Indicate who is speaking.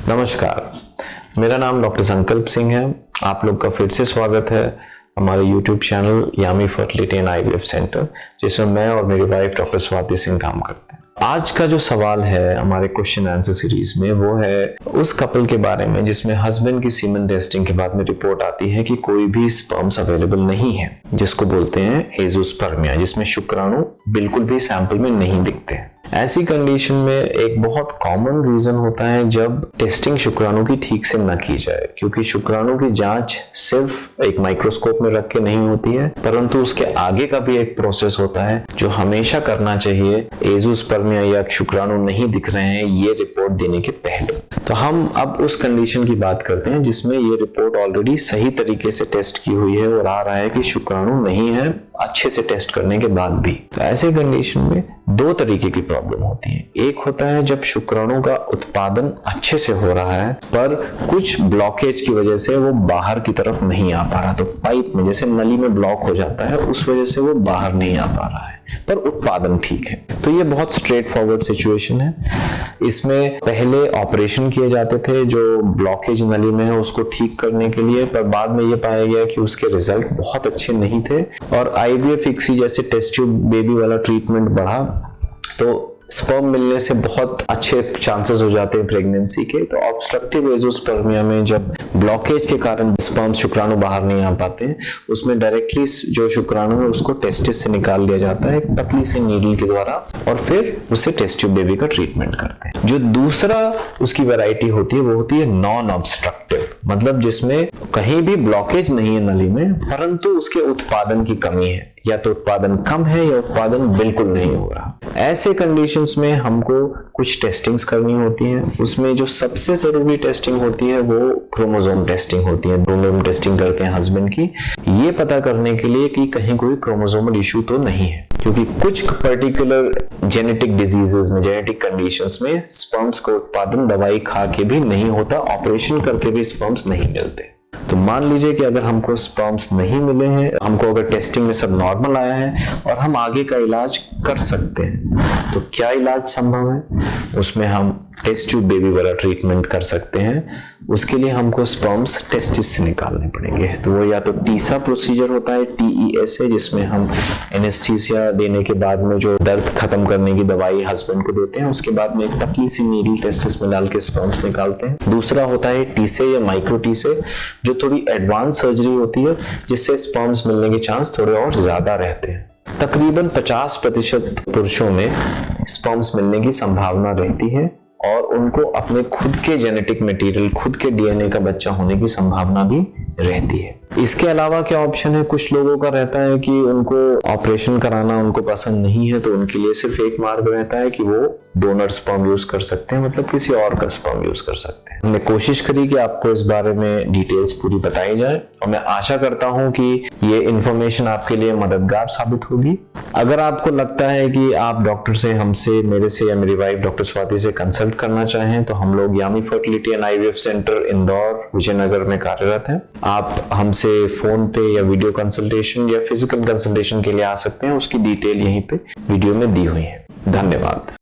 Speaker 1: नमस्कार, मेरा नाम डॉक्टर संकल्प सिंह है। आप लोग का फिर से स्वागत है हमारे YouTube channel Yami fertility and IVF centre, जिसमें मैं और मेरी वाइफ डॉक्टर स्वाति सिंह काम करते हैं। आज का जो सवाल है हमारे क्वेश्चन आंसर सीरीज में, वो है उस कपल के बारे में जिसमें हस्बैंड की सीमेन टेस्टिंग के बाद में रिपोर्ट आती है कि कोई भी स्पर्म्स अवेलेबल नहीं है, जिसको बोलते हैं एज़ोस्पर्मिया, जिसमें शुक्राणु बिल्कुल भी सैंपल में नहीं दिखते हैं। ऐसी कंडीशन में एक बहुत कॉमन रीजन होता है जब टेस्टिंग शुक्राणु की ठीक से न की जाए, क्योंकि शुक्राणु की जांच सिर्फ एक माइक्रोस्कोप में रख के नहीं होती है, परंतु उसके आगे का भी एक प्रोसेस होता है जो हमेशा करना चाहिए एज़ोस्पर्मिया या शुक्राणु नहीं दिख रहे हैं ये रिपोर्ट देने के पहले। तो हम अब उस कंडीशन की बात करते हैं जिसमें ये रिपोर्ट ऑलरेडी सही तरीके से टेस्ट की हुई है और आ रहा है कि शुक्राणु नहीं है अच्छे से टेस्ट करने के बाद भी। तो ऐसे कंडीशन में दो तरीके की प्रॉब्लम होती है। एक होता है जब शुक्राणु का उत्पादन अच्छे से हो रहा है पर कुछ ब्लॉकेज की वजह से वो बाहर की तरफ नहीं आ पा रहा, तो पाइप में जैसे नली में ब्लॉक हो जाता है, उस वजह से वो बाहर नहीं आ पा रहा है पर उत्पादन ठीक है। तो ये बहुत स्ट्रेट फॉरवर्ड सिचुएशन है। इसमें पहले ऑपरेशन किए जाते थे जो ब्लॉकेज नली में है उसको ठीक करने के लिए, पर बाद में ये पाया गया कि उसके रिजल्ट बहुत अच्छे नहीं थे और आईवीएफ इक्सी जैसे टेस्ट ट्यूब बेबी वाला ट्रीटमेंट बढ़ा तो स्पर्म मिलने से बहुत अच्छे चांसेस हो जाते हैं प्रेगनेंसी के। तो ऑब्स्ट्रक्टिव एज़ोस्पर्मिया में जब ब्लॉकेज के कारण स्पर्म शुक्राणु बाहर नहीं आ पाते हैं, उसमें डायरेक्टली जो शुक्राणु है उसको टेस्टिस से निकाल लिया जाता है एक पतली सी नीडल के द्वारा और फिर उससे टेस्ट ट्यूब बेबी का ट्रीटमेंट करते हैं। जो दूसरा उसकी वैरायटी होती है वो होती है नॉन ऑब्स्ट्रक्टिव, मतलब जिसमें कहीं भी ब्लॉकेज नहीं है नली में परंतु उसके उत्पादन की कमी है, या तो उत्पादन कम है या उत्पादन बिल्कुल नहीं हो रहा। ऐसे कंडीशंस में हमको कुछ टेस्टिंग्स करनी होती हैं। उसमें जो सबसे जरूरी टेस्टिंग होती है वो क्रोमोसोम टेस्टिंग होती है। क्रोमोसोम टेस्टिंग करते हैं हस्बैंड की, ये पता करने के लिए कि कहीं कोई क्रोमोसोमल इश्यू तो नहीं है, क्योंकि कुछ पर्टिकुलर जेनेटिक डिजीजेस में, जेनेटिक कंडीशंस में स्पर्म्स का उत्पादन दवाई खा के भी नहीं होता, ऑपरेशन करके भी स्पर्म्स नहीं मिलते। तो मान लीजिए कि अगर हमको स्पर्म्स नहीं मिले हैं, हमको अगर टेस्टिंग में सब नॉर्मल आया है और हम आगे का इलाज कर सकते हैं, तो क्या इलाज संभव है? उसमें हम टेस्ट ट्यूब बेबी वाला ट्रीटमेंट कर सकते हैं। उसके लिए हमको स्पर्म्स टेस्टिस से निकालने पड़ेंगे। तो वो या तो टीसा प्रोसीजर होता है, TESA, जिसमें हम एनेस्थीसिया देने के बाद में जो दर्द खत्म करने की दवाई हस्बैंड को देते हैं, उसके बाद में एक पतली सी नीडल टेस्टिस में डाल के स्पर्म्स निकालते हैं। दूसरा होता है टीसे या माइक्रो टीसे, जो थोड़ी एडवांस सर्जरी होती है जिससे स्पर्म्स मिलने के चांस थोड़े और ज्यादा रहते हैं। तकरीबन 50% पुरुषों में स्पर्म्स मिलने की संभावना रहती है और उनको अपने खुद के जेनेटिक मटेरियल, खुद के DNA का बच्चा होने की संभावना भी रहती है। इसके अलावा क्या ऑप्शन है? कुछ लोगों का रहता है कि उनको ऑपरेशन कराना उनको पसंद नहीं है, तो उनके लिए सिर्फ एक मार्ग रहता है कि वो डोनर स्पर्म यूज कर सकते हैं, मतलब किसी और का स्पर्म यूज कर सकते हैं। हमने कोशिश करी कि आपको इस बारे में डिटेल्स पूरी बताई जाए और मैं आशा करता हूं कि ये इंफॉर्मेशन आपके लिए मददगार साबित होगी। अगर आपको लगता है कि आप डॉक्टर से, हमसे, मेरे से या मेरी वाइफ डॉक्टर स्वाति से कंसल्ट करना चाहें, तो हम लोग Yami fertility and IVF centre Indore, Vijaynagar में कार्यरत हैं। आप हमसे फोन पे या वीडियो कंसल्टेशन या फिजिकल कंसल्टेशन के लिए आ सकते हैं। उसकी डिटेल यहीं पे वीडियो में दी हुई है। धन्यवाद।